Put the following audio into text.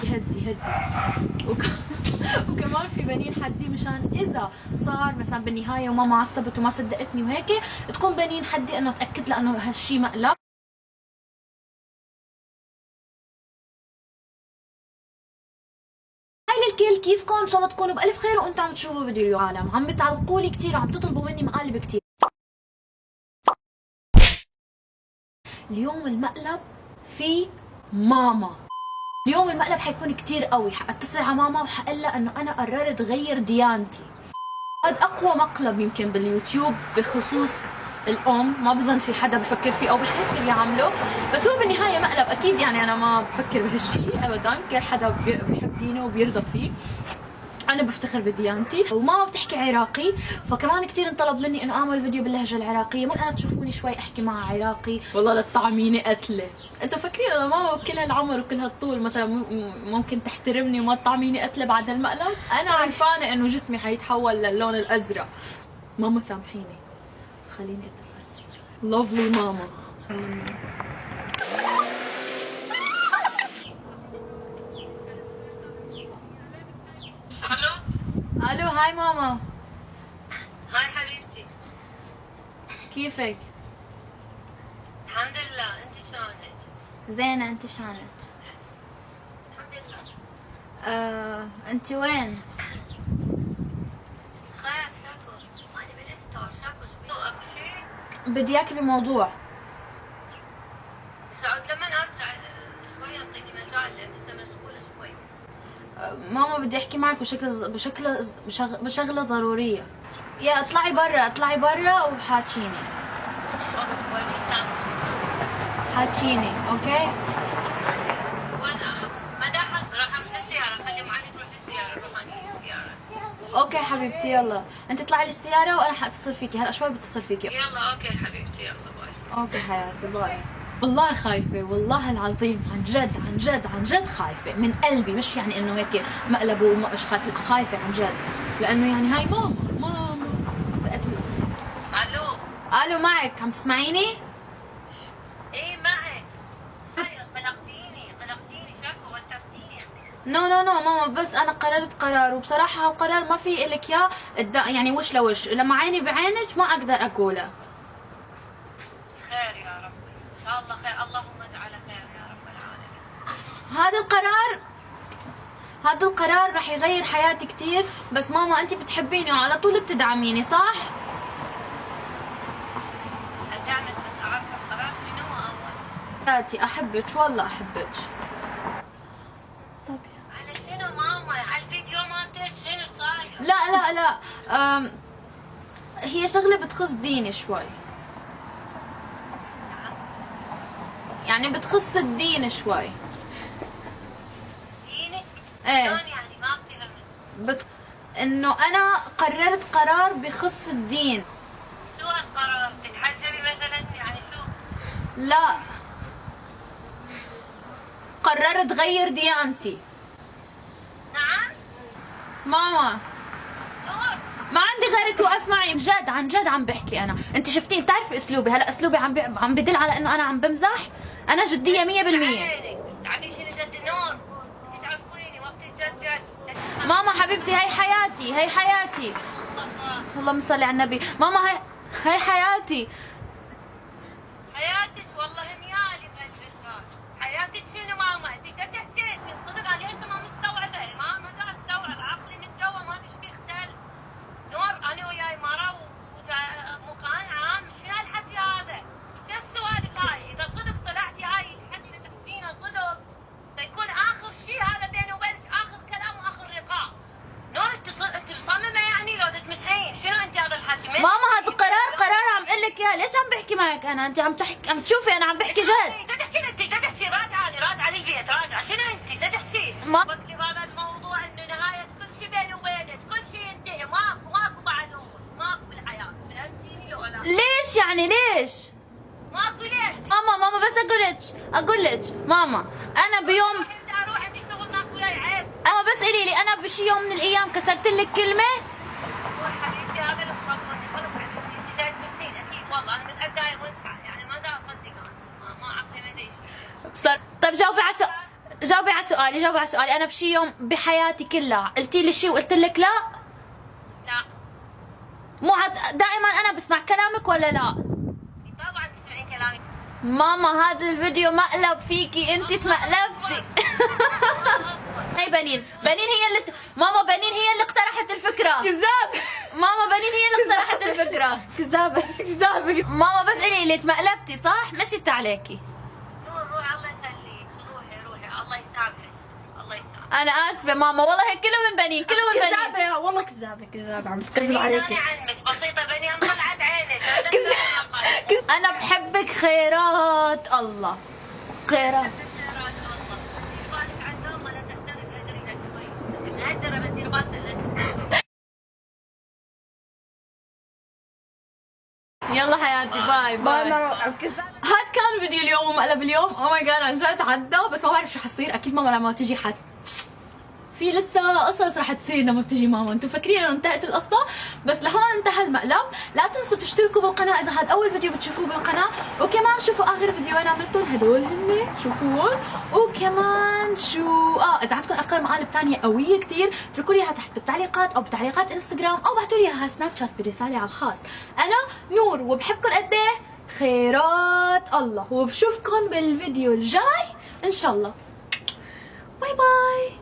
يهدي وكمان في بنين حدي مشان اذا صار مثلا بالنهايه وماما عصبت وما صدقتني وهيك تكون بنين حدي انه اتاكد لها انه هالشيء مقلب. هاي للكل، كيفكم؟ ان شاء الله تكونوا بالف خير وانتم عم تشوفوا فيديو العالم. عم بتعلقوا لي كثير وعم تطلبوا مني مقالب كثير. اليوم المقلب في ماما. اليوم المقلب حيكون كثير قوي. حاتصل على ماما وحقول لها انه انا قررت غير ديانتي. هذا اقوى مقلب يمكن باليوتيوب بخصوص الام، ما بظن في حدا بفكر فيه او بفكر يعمله، بس هو بالنهايه مقلب اكيد. يعني انا ما بفكر بهالشيء ابدا، كل حدا بيحب دينه وبيرضى فيه. انا بفتخر بديانتي وماما بتحكي عراقي، فكمان كثير انطلب مني انه اعمل فيديو باللهجه العراقيه. ممكن انا تشوفوني شوي احكي مع عراقي. والله للطعمينه قتله. انتوا فاكرين انه ماما بكل هالعمر وكل هالطول مثلا ممكن تحترمني وما تطعميني قتله بعد المقلب؟ انا عرفانه انه جسمي حيتحول للون الازرق. ماما سامحيني، خليني اتصل. لوفلي ماما. الو، هاي ماما. هاي حبيبتي. كيفك؟ الحمد لله، انت شلونك؟ زينة، انت شلونك؟ الحمد لله. انت وين؟ خير شكو، انا بالستور. شكو شبيه؟ اكو شيء؟ بدي اياكي بموضوع. سعود لما ارجع شوي اعطيني مجال لان لسه مشغولة شوي. ماما بدي احكي معك بشغلة ضرورية. يا اطلعي برا وحاكيني. حاكيني، اوكي؟ وانا ما داحس راح اروح للسيارة، خلي معلي تروح للسيارة، روح انا للسيارة. اوكي حبيبتي، يلا انت اطلعي للسيارة وانا حاتصل فيكي هلا شوي، بتصل فيكي. يلا اوكي حبيبتي، يلا باي. اوكي حياتي، باي. والله خايفة، والله العظيم، عن جد خايفة من قلبي. مش يعني انه هيك مقلب ومش خايفة عن جد، لانه يعني هاي ماما بقتلها. الو معك، عم تسمعيني؟ ايه معك. قلقتيني شكو، وترتيني. نو ماما، بس انا قررت قرار، وبصراحة هالقرار ما في الك يا يعني وش لوش، لما عيني بعينك ما اقدر اقوله. خير يا رب، ان شاء الله خير، اللهم اجعله خير يا رب العالمين. هذا القرار رح يغير حياتي كثير. بس ماما انت بتحبيني وعلى طول بتدعميني، صح؟ دعمك، بس اعرف القرار شنو اول. حياتي احبك، والله احبك. طيب على شنو ماما؟ على الفيديو مالتك شنو صاير؟ لا هي شغله بتخص ديني شوي. يعني بتخص الدين شوي. دينك؟ ايه. شلون يعني؟ ما فهمت. انه انا قررت قرار بخص الدين. شو هالقرار؟ تتحجبي مثلا يعني شو؟ لا، قررت غير ديانتي. نعم؟ ماما نور، ما عندي غيرك، وقف معي بجد، عن جد عم بحكي انا. انت شفتيني، بتعرفي اسلوبي، هلا اسلوبي عم بدل على انه انا عم بمزح. انا جديه 100%. تعرفي شنو جد نور؟ تعرفيني وقت الجد جد. ماما حبيبتي، هي حياتي. اللهم صل على النبي. ماما هي حياتي. حياتك والله نيالي بهالفكرة. حياتك شنو ماما؟ انت دا تحكي صدق، انا ليش ما مستوعبه؟ ما دا استوعب، عقلي من جوا ما ادري ايش فيه اختل. نور، انا وياي مرة ومكان عام، شنو هالحكي هذا؟ شو السوالف هاي؟ اذا صدق طلعتي هاي الحكي اللي تحكينه صدق، فيكون اخر شيء هذا بيني وبينك، اخر كلام واخر لقاء. نور، انت مصممه يعني لو تمسحين؟ شنو انت هذا الحكي؟ ماما هذا قرار عم اقول لك اياه. ليش عم بحكي معك انا؟ انت عم تشوفي انا عم بحكي جد. انت تحكي راجعه للبيت، راجعه. شنو انت تحكي؟ ما وقتي هذا الموضوع انه نهايه كل شيء بيني وبينك، كل شيء ينتهي، ماكو بعد امور، ماكو بالحياه. فهمتيني لو لا؟ ليش يعني ليش؟ ماكو ليش؟ ماما بس اقول لك ماما، انا بيوم اروح عندي شغل ناس وياي، عيب. اما بس قولي لي، انا بشي يوم من الايام كسرت لك كلمه؟ حبيبتي هذا اللي مخبطني. خلص حبيبتي، انت جاي تمسحين اكيد، والله انا متاكده مزحه، يعني ما دا اصدق انا، ما عقلي ما ادري. طيب جاوبي على جاوبي على سؤالي، جاوبي على سؤالي. انا بشي يوم بحياتي كلها قلتي لي شيء وقلت لك لا؟ لا. مو دائما انا بسمع كلامك ولا لا؟ طبعا تسمعين كلامي. ماما هذا الفيديو مقلب فيكي، انت تمقلبتي. هاي بنين هي اللي ماما بنين هي اللي اقترحت الفكرة. كذاب. ماما بنين هي اللي اقترحت الفكرة. كذابة. ماما بس قولي لي تمقلبتي صح؟ مشيت عليكي. نور روحي الله يخليك، روحي الله يسامحك، الله يسامحك. انا اسفة ماما والله هيك كله من بنين، كله من بنين. كذابة والله كذابة عم تكذب عليكي. انا عنك بسيطة بنين طلعت عينك. انا بحبك خيرات الله. خيرات. يلا حياتي باي باي. هاد كان فيديو اليوم ومقلب اليوم. او ماي جاد عن جد عدى، بس ما بعرف شو حصير. اكيد ماما لما تجي في لسه قصص رح تصير لما بتجي ماما. انتم فاكرين انه انتهت القصه، بس لهون انتهى المقلب. لا تنسوا تشتركوا بالقناه اذا هذا اول فيديو بتشوفوه بالقناه، وكمان شوفوا اخر فيديوهين عملتهم هدول هن شوفوهم. وكمان شو اذا عندكم افكار مقالب ثانيه قويه كثير اتركوا لي اياها تحت بالتعليقات او بتعليقات انستغرام، او ابعثوا لي اياها سناب شات برساله على الخاص. انا نور وبحبكم قد ايه خيرات الله، وبشوفكم بالفيديو الجاي ان شاء الله. باي باي.